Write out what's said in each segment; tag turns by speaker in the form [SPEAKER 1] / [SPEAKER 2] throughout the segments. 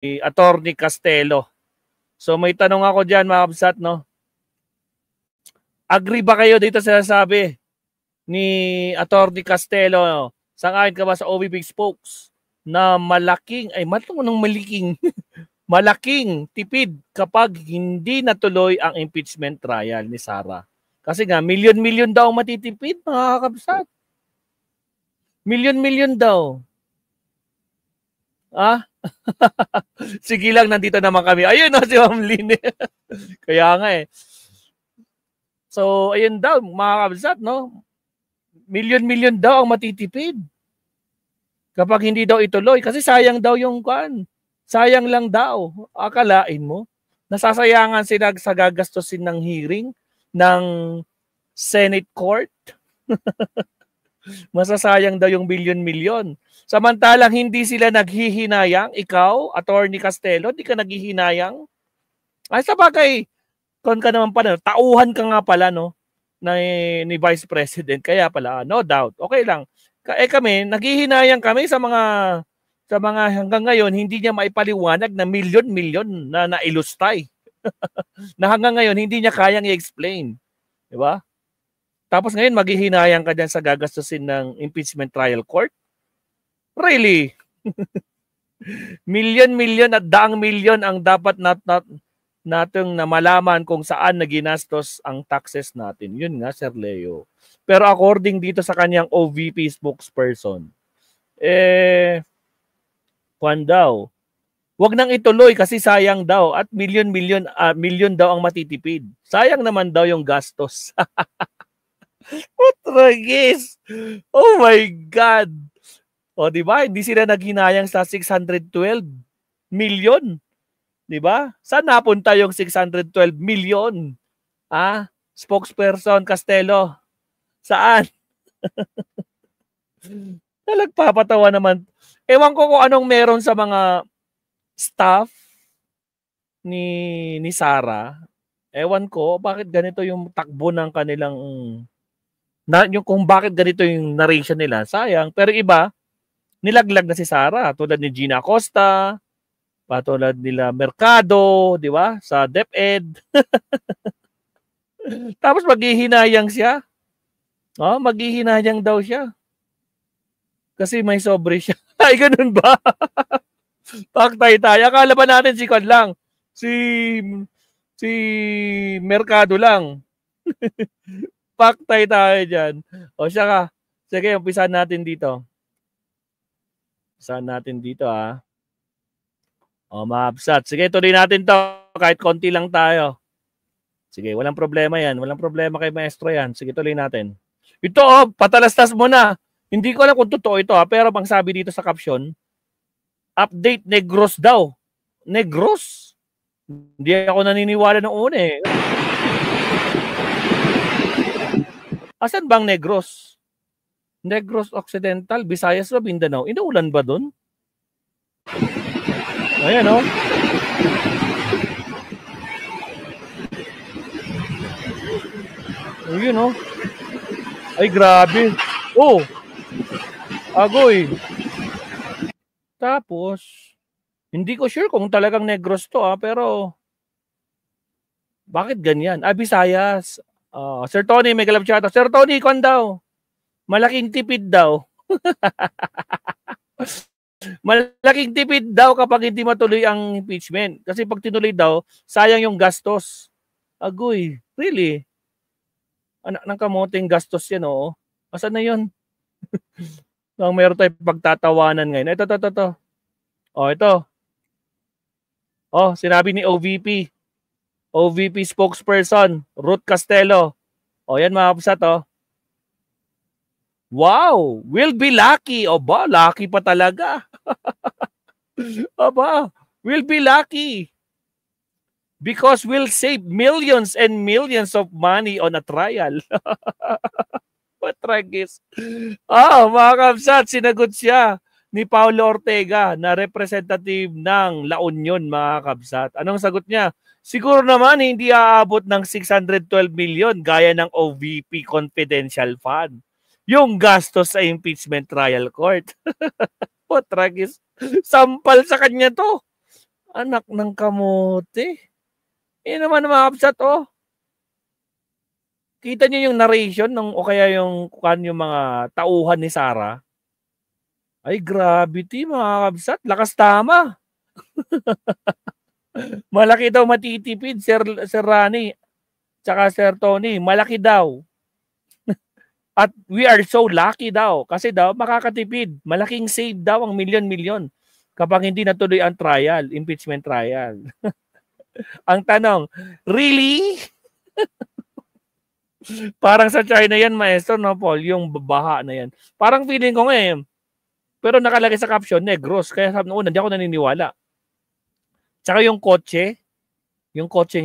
[SPEAKER 1] Attorney Castelo. So may tanong ako dyan mga kabsat, no? Agree ba kayo dito sa sabi ni Attorney Castelo? No? Sang-ayon ka ba sa OVP spokes na malaking malaking tipid kapag hindi natuloy ang impeachment trial ni Sara? Kasi nga, milyon-milyon daw matitipid, mga kabsat. Milyon-milyon daw. Ah? Sige lang, nandito naman kami. Ayun si Ma'am Lynn. Kaya nga eh. So, ayun daw, mga kabsat, no? Milyon-milyon daw ang matitipid kapag hindi daw ituloy. Kasi sayang daw yung kuan. Sayang lang daw. Akalain mo, nasasayangan sila sa gagastusin ng hearing ng Senate Court. Masasayang daw yung milyon-milyon. Samantalang hindi sila naghihinayang, ikaw, Attorney Castelo, di ka naghihinayang. Ay, sa bagay, kon ka naman pala, tauhan ka nga pala, no, ni Vice President. Kaya pala, no doubt. Okay lang. Kami, naghihinayang kami sa mga hanggang ngayon, hindi niya maipaliwanag na milyon-milyon na nailustay. Na hanggang ngayon, hindi niya kayang i-explain. Di ba? Tapos ngayon, maghihinayang ka dyan sa gagastusin ng impeachment trial court? Really? Milyon-milyon at daang milyon ang dapat nating na malaman kung saan naginastos ang taxes natin. Yun nga, Sir Leo. Pero according dito sa kanyang OVP spokesperson, kwan daw, wag nang ituloy kasi sayang daw at milyon daw ang matitipid. Sayang naman daw yung gastos. What ragis? Oh my God! O, di ba? Hindi sila naghinayang sa 612 million. Di ba? Saan napunta yung 612 million? Spokesperson Castelo. Saan? Nagpapatawa naman. Ewan ko kung anong meron sa mga staff ni Sara. Ewan ko bakit ganito yung takbo ng kanilang yung kung bakit ganito yung narration nila. Sayang. Pero iba, nilaglag na si Sara. Tulad ni Gina Acosta, patulad nila Mercado, di ba? Sa DepEd. Tapos maghihinayang siya. Maghihinayang daw siya. Kasi may sobre siya. Ay, ganun ba? Paktay tayo. Akala ba natin si Kwan lang? Si Mercado lang. Paktay tayo dyan. O siya ka. Sige, umpisahan natin dito. Maabsat. Sige, tuloy natin to. Kahit konti lang tayo. Sige, walang problema yan. Walang problema kay maestro yan. Sige, tuloy natin. Ito, patalastas mo na. Hindi ko alam kung totoo ito pero bang sabi dito sa caption, update Negros daw. Negros? Hindi ako naniniwala ng una eh. Asan bang Negros? Negros Occidental, Visayas o Mindanao? Inuulan ba doon? Ayan o. Ayun o. Ay grabe. Oh. Agoy. Tapos, hindi ko sure kung talagang Negros to pero bakit ganyan? Visayas. Sir Tony, may galap chat. Sir Tony, kon daw. Malaking tipid daw. Malaking tipid daw kapag hindi matuloy ang impeachment. Kasi pag tinuloy daw, sayang yung gastos. Agoy, really? Anak ng kamoting gastos yan, oo. Asan na yun? Meron tayong pagtatawanan ngayon. Ito. Ito. Sinabi ni OVP spokesperson, Ruth Castelo. Yan mga kapsat, Wow, we'll be lucky. Lucky pa talaga. We'll be lucky. Because we'll save millions and millions of money on a trial. What tragis. Mga kapsat, sinagot siya ni Paulo Ortega na representative ng La Union, mga kapsat. Anong sagot niya? Siguro naman hindi aabot ng 612 million gaya ng OVP Confidential Fund. Yung gastos sa impeachment trial court. What tragis. Sampal sa kanya to. Anak ng kamote. Naman mga kapsat, oh. Kita niyo yung narration o kaya yung mga tauhan ni Sarah. Ay, gravity mga kapsat. Lakas tama. Malaki daw matitipid, Sir Rani. Tsaka Sir Tony. Malaki daw. At we are so lucky daw. Kasi daw, makakatipid. Malaking save daw ang milyon-milyon kapag hindi natuloy ang trial, impeachment trial. Ang tanong, really? Parang sa China yan, maestro, no, Paul? Yung baha na yan. Parang feeling ko ngayon. Pero nakalagay sa caption, Negros. Kaya sabi noon, hindi ako naniniwala. Tsaka yung kotseng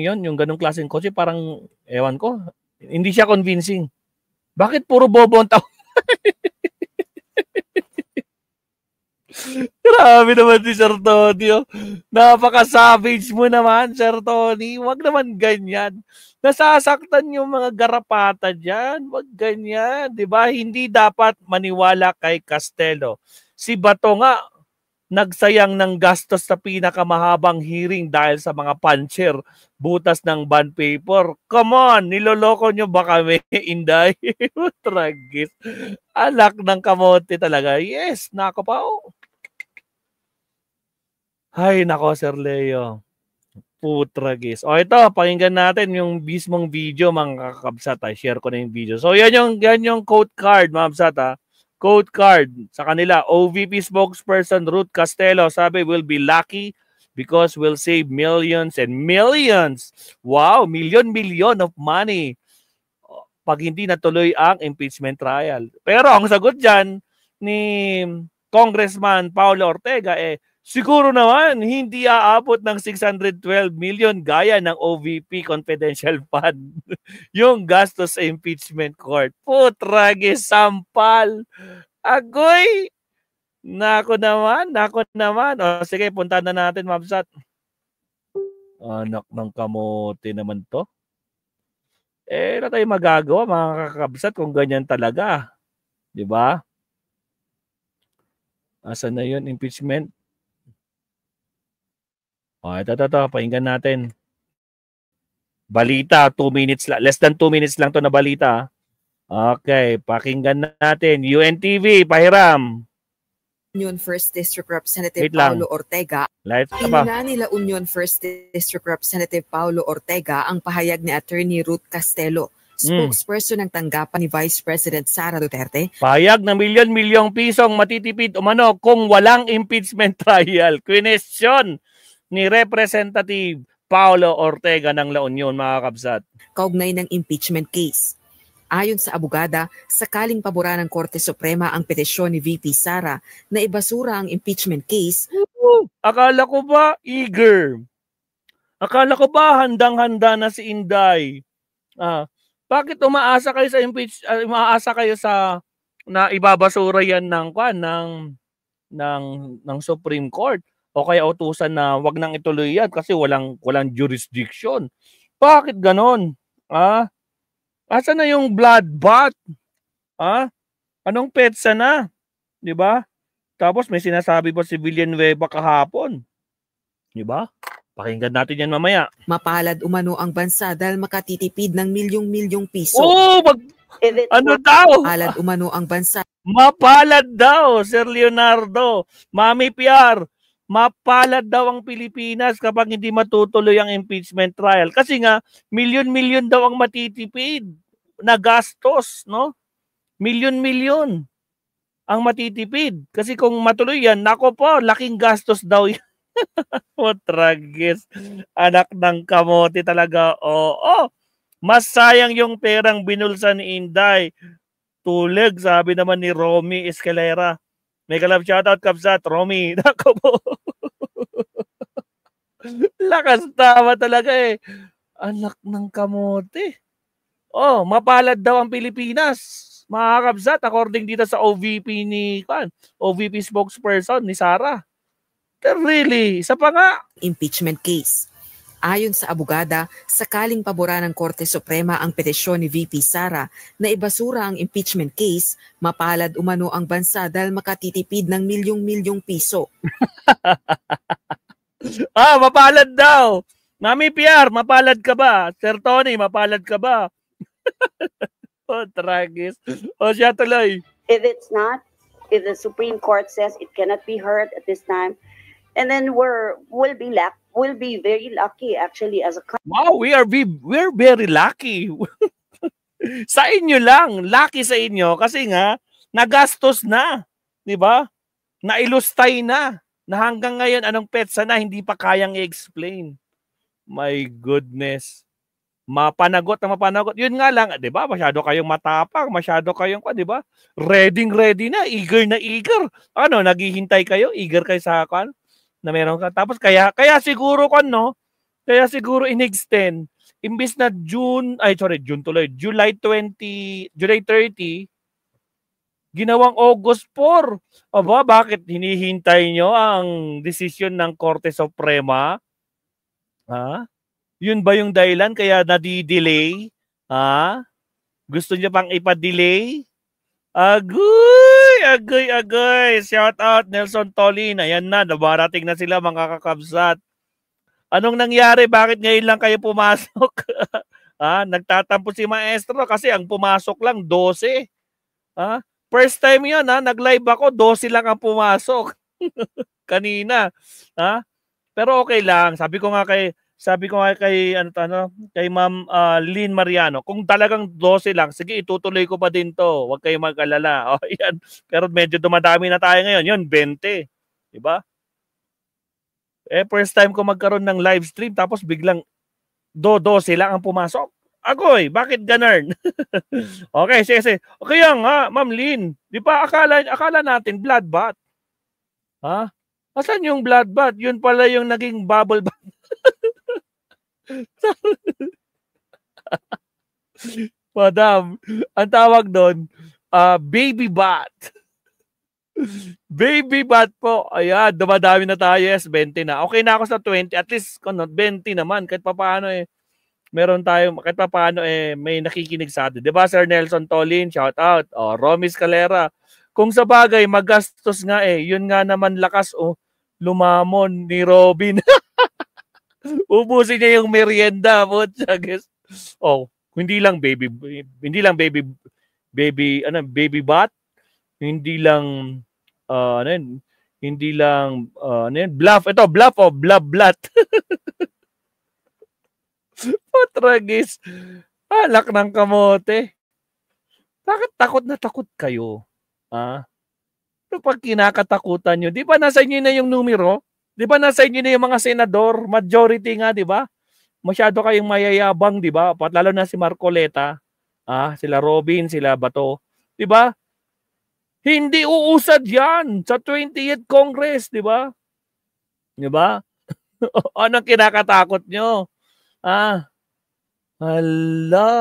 [SPEAKER 1] yun, yung ganong klaseng kotse, parang, ewan ko, hindi siya convincing. Bakit puro bobo ang tao? Grabe naman si Sir Tony. Oh. Napaka-savage mo naman, Sir Tony. Huwag naman ganyan. Nasasaktan yung mga garapata dyan. Huwag ganyan. Diba? Hindi dapat maniwala kay Castelo. Si Bato nga, nagsayang ng gastos sa pinakamahabang hearing dahil sa mga puncher, butas ng bond paper. Come on, niloloko nyo ba kami, Inday? Tragis. Alak ng kamote talaga. Yes, nako pa. Oh. Ay, nako, Sir Leo. Putragis. O ito, pakinggan natin yung mismong video, mga kakabsat. Share ko na yung video. So, yan yung quote card, mga kabsat. Quote card sa kanila. OVP spokesperson Ruth Castelo sabi, we'll be lucky because we'll save millions and millions. Wow, million of money pag hindi natuloy ang impeachment trial. Pero ang sagot dyan ni Congressman Paulo Ortega, siguro naman hindi aabot ng 612 million gaya ng OVP confidential fund. Yung gastos sa impeachment court. Putrage, sampal. Agoy! Nako naman. O sige, punta na natin, Mabsat. Anak ng kamote naman to. Na tayo magagawa, mga kakabsat, kung ganyan talaga. Diba? Asan na yun, impeachment? Ito. Pakinggan natin. Balita, 2 minutes lang. Less than 2 minutes lang to na balita. Okay, pakinggan natin. UNTV, pahiram.
[SPEAKER 2] Union 1st District Representative Paulo Ortega. Pinuna nila Union 1st District Representative Paulo Ortega ang pahayag ni Attorney Ruth Castelo, spokesperson ng tanggapan ni Vice President Sara Duterte.
[SPEAKER 1] Pahayag na milyon-milyong pisong matitipid umano kung walang impeachment trial. Question ni Representative Paulo Ortega ng La Union, mga kabsat.
[SPEAKER 2] Kaugnay ng impeachment case. Ayon sa abogada, sakaling pabora ng Korte Suprema ang petisyon ni VP Sara na ibasura ang impeachment case.
[SPEAKER 1] Akala ko ba eager? Akala ko ba handang-handa na si Inday? Bakit umaasa kayo sa na ibabasura yan ng Supreme Court? O kaya utusan na wag nang ituloy yan kasi walang jurisdiction. Bakit ganon? Asa na yung bloodbath? Anong petsa na? 'Di ba? Tapos may sinasabi pa si Villanueva kahapon. 'Di ba? Pakinggan natin yan mamaya.
[SPEAKER 2] Mapalad umano ang bansa dahil makatitipid ng milyong-milyong piso.
[SPEAKER 1] Ano daw?
[SPEAKER 2] Mapalad umano ang bansa.
[SPEAKER 1] Mapalad daw, Sir Leonardo. Mami PR. Mapalad daw ang Pilipinas kapag hindi matutuloy ang impeachment trial. Kasi nga, milyon-milyon daw ang matitipid na gastos, no? Milyon-milyon ang matitipid. Kasi kung matuloy yan, nako po, laking gastos daw yan. Tragis. Anak ng kamote talaga. Oo. Mas sayang yung perang binulsa ni Inday. Tulig, sabi naman ni Romy Escalera. May kalab shoutout, Kapsat. Romy, nako po. Lakas tama talaga Anak ng kamote. Mapalad daw ang Pilipinas. Mga Kapsat, according dito sa OVP OVP spokesperson ni Sara. Really, isa pa nga.
[SPEAKER 2] Impeachment case. Ayon sa abogada, sakaling pabora ng Korte Suprema ang petisyon ni VP Sara na ibasura ang impeachment case, mapalad umano ang bansa dahil makatitipid ng milyong-milyong piso.
[SPEAKER 1] Mapalad daw. Mami PR, mapalad ka ba? Sir Tony, mapalad ka ba? Tragis. Siya tuloy.
[SPEAKER 3] If it's not, if the Supreme Court says it cannot be heard at this time, and then we'll be very lucky actually as a country.
[SPEAKER 1] Wow, we're very lucky. Sa inyo lang, lucky sa inyo kasi nga nagastos na, 'di ba? Nailustay na hanggang ngayon anong petsa na hindi pa kayang i-explain. My goodness. Mapanagot. Yun nga lang, 'di ba? Masyado kayong matapang, masyado kayong, 'di ba? Ready na, eager. Ano, naghihintay kayo, eager kayo sa kan na meron ka. Tapos kaya siguro kaya siguro in-extend imbis na July 30, ginawang August 4. Aba, bakit hinihintay nyo ang desisyon ng Korte Suprema? Yun ba yung dahilan kaya nadi-delay? Gusto niya pang ipa-delay? Agoy. Shout out Nelson Tolin. Ayan na, nabarating na sila mga kakabsat. Anong nangyari? Bakit ngayon lang kayo pumasok? Nagtatampo si Maestro kasi ang pumasok lang 12. First time yun, nag-live ako, 12 lang ang pumasok. Kanina. Pero okay lang. Sabi ko nga kay Ma'am Lynn Mariano, kung talagang 12 lang, sige, itutuloy ko pa din to. Huwag kayong mag-alala. Yan. Pero medyo dumadami na tayo ngayon. Yun, 20. Diba? First time ko magkaroon ng live stream, tapos biglang 12 lang ang pumasok. Agoy, bakit ganun? Okay, sige. Okay nga, Ma'am Lynn. Di ba akala natin bloodbath? Asan yung bloodbath? Yun pala yung naging bubble bath. Madam, ang tawag doon, baby bath. Baby bath po. Ayan, dumadami na tayo. Yes, 20 na. Okay na ako sa 20. At least, 20 naman. Kahit papaano meron tayo, kahit papaano may nakikinig sa atin. Diba, Sir Nelson Tolin? Shout out. Romy Scalera. Kung sa bagay, magastos nga Yun nga naman lakas lumamon ni Robin. Ubusin niya yung merienda mo. Hindi lang baby bath. Hindi lang bluff. Ito, bluff. Patragis. Alak ng kamote. Bakit takot na takot kayo? Pag kinakatakutan nyo, di ba nasa inyo na yung numero? Di ba nasa inyo na yung mga senador? Majority nga, di ba? Masyado kayong mayayabang, di ba? Lalo na si Marcoleta, sila Robin, sila Bato. Di ba? Hindi uusad yan sa 20th Congress, di ba? Di ba? Anong kinakatakot nyo? Hala.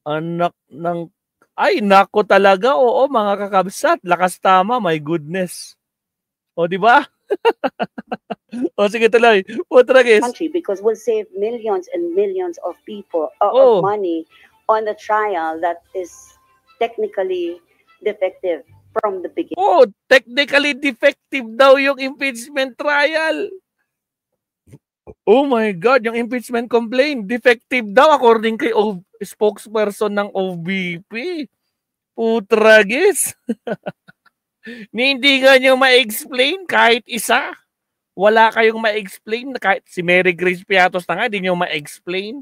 [SPEAKER 1] Anak ng... Ay, nako talaga. Oo, mga kakabsat. Lakas tama, my goodness. Di ba? Sige tuloy.
[SPEAKER 3] Country, because we'll save millions and millions of people, of money on the trial that is technically defective from the beginning.
[SPEAKER 1] Technically defective daw yung impeachment trial. Oh my God, yung impeachment complaint, defective daw according kay spokesperson ng OVP. Putragis. Hindi nga nyo ma-explain kahit isa. Wala kayong ma-explain. Kahit si Mary Grace Piatos na nga, hindi nyo ma-explain.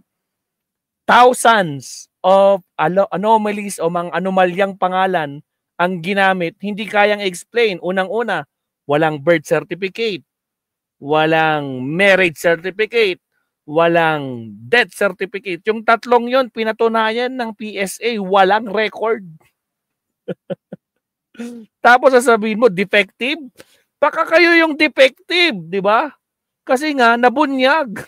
[SPEAKER 1] Thousands of anomalies o mga anomalyang pangalan ang ginamit, hindi kayang explain. Unang-una, walang birth certificate, walang marriage certificate, walang death certificate. Yung tatlong yon pinatunayan ng PSA, walang record. Tapos sasabihin mo, defective? Baka kayo yung defective, di ba? Kasi nga, nabunyag.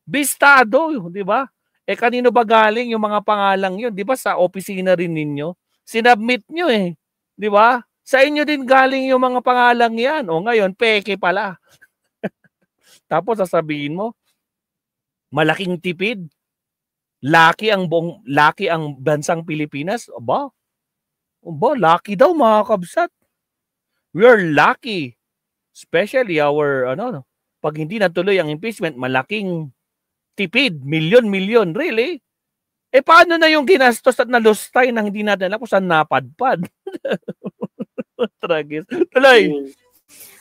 [SPEAKER 1] Bistado, di ba? Kanino ba galing yung mga pangalang yun? Di ba sa opisina rin ninyo? Sinubmit nyo di ba? Sa inyo din galing yung mga pangalang yan. Ngayon, peke pala. Tapos sasabihin mo, malaking tipid. Laki ang bansang Pilipinas. Aba, lucky daw mga kabsat. We are lucky. Especially our, pag hindi natuloy ang impeachment, malaking tipid, milyon-milyon, really? Paano na yung ginastos at nalustay nang hindi natin alam kung saan napadpad? Tragis. Tuloy.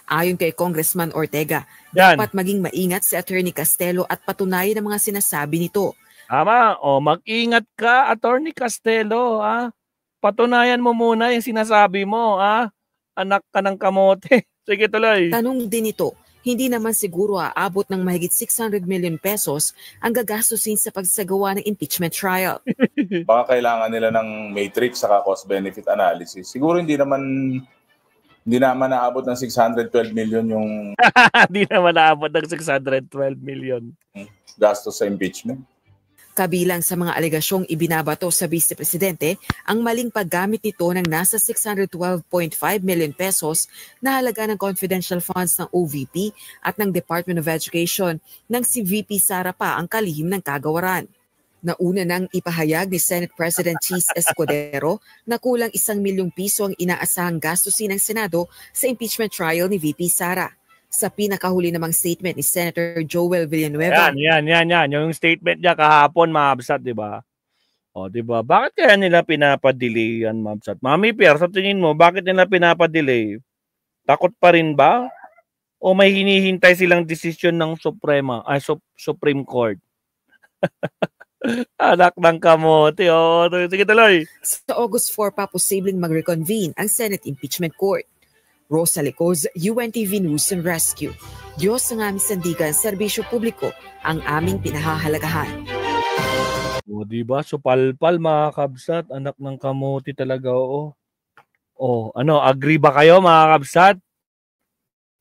[SPEAKER 2] Ayon kay Congressman Ortega, dapat maging maingat si Attorney Castelo at patunayan ang mga sinasabi nito.
[SPEAKER 1] Tama. Mag-ingat ka, Attorney Castelo. Patunayan mo muna yung sinasabi mo. Anak ka ng kamote. Sige, tuloy.
[SPEAKER 2] Tanong din ito, hindi naman siguro aabot ng mahigit 600 million pesos ang gagastusin sa pagsagawa ng impeachment trial.
[SPEAKER 4] Baka kailangan nila ng matrix saka cost-benefit analysis. Siguro hindi naman naabot ng 612 million yung
[SPEAKER 1] hindi naman naabot ng 612 million
[SPEAKER 4] gastos sa impeachment.
[SPEAKER 2] Kabilang sa mga alegasyong ibinabato sa Vice Presidente ang maling paggamit nito ng nasa 612.5 million pesos na halaga ng confidential funds ng OVP at ng Department of Education nang si VP Sara pa ang kalihim ng kagawaran. Nauna nang ipahayag ni Senate President Cheese Escudero na kulang 1 milyong piso ang inaasahang gastusin ng Senado sa impeachment trial ni VP Sara. Sa pinakahuli namang statement ni Senator Joel Villanueva.
[SPEAKER 1] Yan. Yung statement niya kahapon, Mabsat, di ba? Di ba? Bakit kaya nila pinapadelay yan, Mabsat? Mami Pierre, sa tingin mo, bakit nila pinapadelay? Takot pa rin ba? O may hinihintay silang desisyon ng Supreme Court? Anak ng kamote. Sige, tuloy.
[SPEAKER 2] Sa August 4 pa, posibleng mag-reconvene ang Senate Impeachment Court. Rosa Licoz, UNTV News and Rescue. Diyos ang aming sandigan, serbisyo publiko ang aming pinahahalagahan.
[SPEAKER 1] Diba? Supalpal mga kabsat, anak ng kamote talaga, agree ba kayo mga kabsat?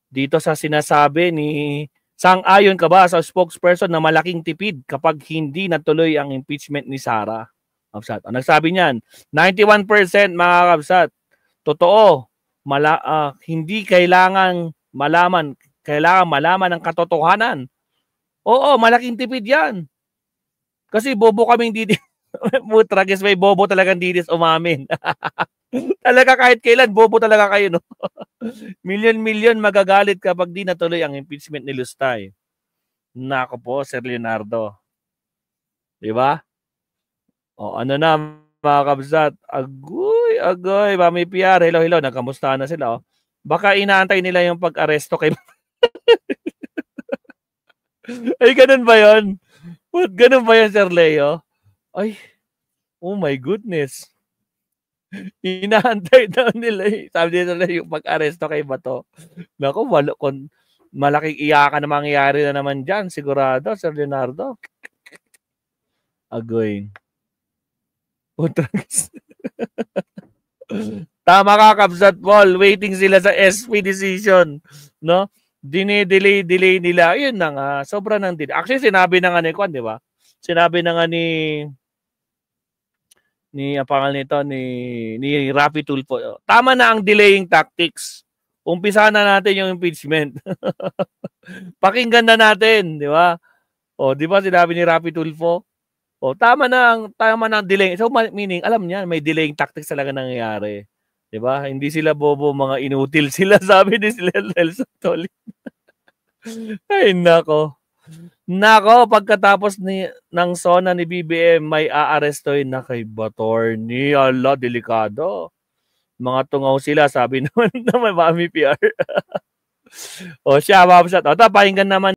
[SPEAKER 1] Dito sa sinasabi ni sang-ayon ka ba sa spokesperson na malaking tipid kapag hindi natuloy ang impeachment ni Sara? Kabsat. Ang nagsabi niyan, 91% mga kabsat. Totoo. Hindi kailangan malaman ang katotohanan. Oo, malaking tipid yan. Kasi bobo kaming didis. Mutragis, may bobo talagang didis umamin. Talaga kahit kailan, bobo talaga kayo, no? Milyon-milyon magagalit kapag di natuloy ang impeachment ni Lustay. Nako po, Sir Leonardo. Diba? Ano na, mga kabsat, agoy, Mami PR, hello, nagkamusta na sila, Baka inaantay nila yung pag-aresto kay Ay, ganun ba yun? Ganun ba yun, Sir Leo? Ay, oh my goodness. Inaantay daw nila, sabi nila yung pag-aresto kay Bato. Naku, malaking iyakan na mangyayari na naman dyan, sigurado, Sir Leonardo. Agoy. Tama ka, Kabsat Paul. Waiting sila sa SP decision. No? Delay nila. Ayun na nga. Sobra ng delay. Actually, sinabi na nga ni Kwan, di ba? Sinabi na nga ni pangalan nito, ni Rafi Tulfo. Tama na ang delaying tactics. Umpisa na natin yung impeachment. Pakinggan na natin, di ba? Di ba sinabi ni Rafi Tulfo? Tama na ang delay. So meaning, alam niya, may delaying tactics talaga nangyayari. 'Di ba? Hindi sila bobo, mga inutil sila, sabi ni Nelson Tolin. Ay nako. Pagkatapos ng SONA ni BBM, may aarestoy na kay Batorni. Ala, delikado. Mga tungaw sila, sabi naman Mami PR. Siya, mabsat. Pakinggan naman